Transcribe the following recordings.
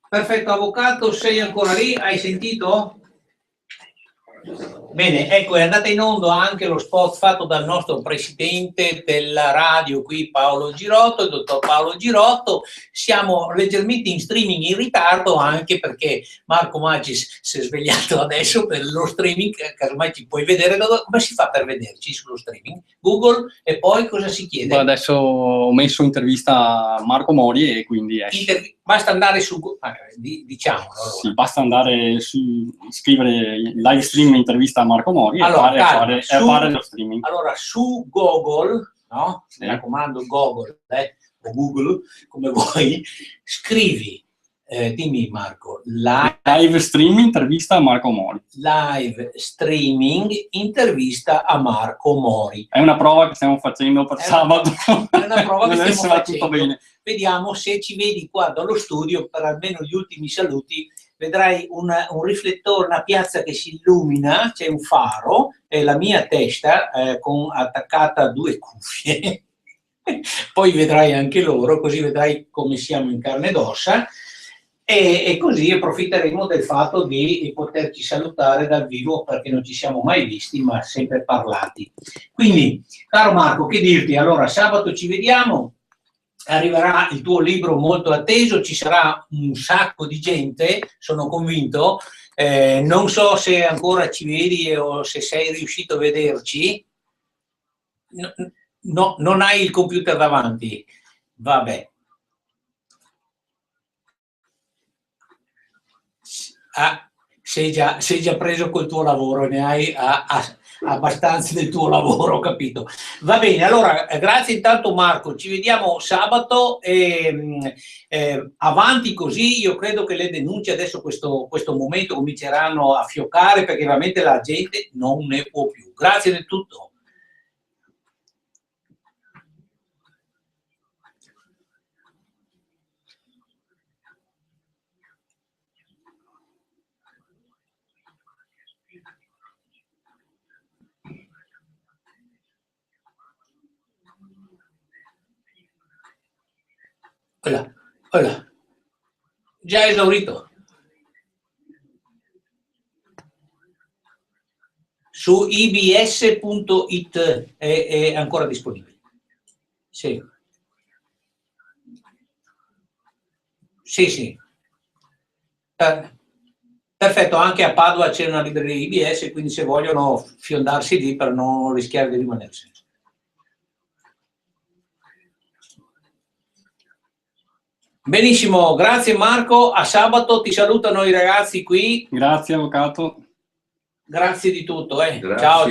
Perfetto, avvocato, sei ancora lì? Hai sentito? Bene, ecco, è andata in onda anche lo spot fatto dal nostro presidente della radio qui, Paolo Girotto, il dottor Paolo Girotto. Siamo leggermente in streaming in ritardo anche perché Marco Magis si è svegliato adesso per lo streaming, casomai ci puoi vedere. Come si fa per vederci sullo streaming? Google e poi cosa si chiede? Beh, adesso ho messo intervista a Marco Mori e quindi esce. Basta andare su, diciamolo. Allora. Sì, basta andare su, scrivere live stream intervista a Marco Mori allora, e fare lo streaming. Allora, su Google, no? Sì. Mi raccomando, Google, o Google, come vuoi, scrivi, dimmi Marco, live streaming intervista a Marco Mori. Live streaming intervista a Marco Mori. È una prova che stiamo facendo per sabato. È una prova che stiamo facendo. Tutto bene. Vediamo se ci vedi qua dallo studio per almeno gli ultimi saluti. Vedrai un riflettore, una piazza che si illumina, c'è un faro e la mia testa con attaccata 2 cuffie. Poi vedrai anche loro, così vedrai come siamo in carne ed ossa. E così approfitteremo del fatto di poterci salutare dal vivo perché non ci siamo mai visti ma sempre parlati. Quindi, caro Marco, che dirti? Allora, sabato ci vediamo, arriverà il tuo libro molto atteso, ci sarà un sacco di gente, sono convinto, non so se ancora ci vedi o se sei riuscito a vederci. No, non hai il computer davanti, vabbè. Sei già preso col tuo lavoro, ne hai abbastanza del tuo lavoro, ho capito. Va bene, allora grazie intanto Marco, ci vediamo sabato e avanti così. Io credo che le denunce adesso questo momento cominceranno a fioccare perché veramente la gente non ne può più. Grazie del tutto. Hola. Già esaurito. Su ibs.it è ancora disponibile. Sì. Sì. Perfetto, anche a Padova c'è una libreria IBS, quindi se vogliono fiondarsi lì per non rischiare di rimanere senza. Benissimo, grazie Marco, a sabato ti salutano i ragazzi qui. Grazie avvocato. Grazie di tutto. Ciao.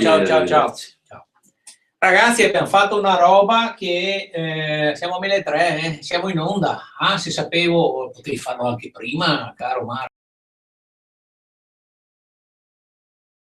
Ragazzi, abbiamo fatto una roba che siamo alle 3, siamo in onda. Se sapevo potevi farlo anche prima, caro Marco.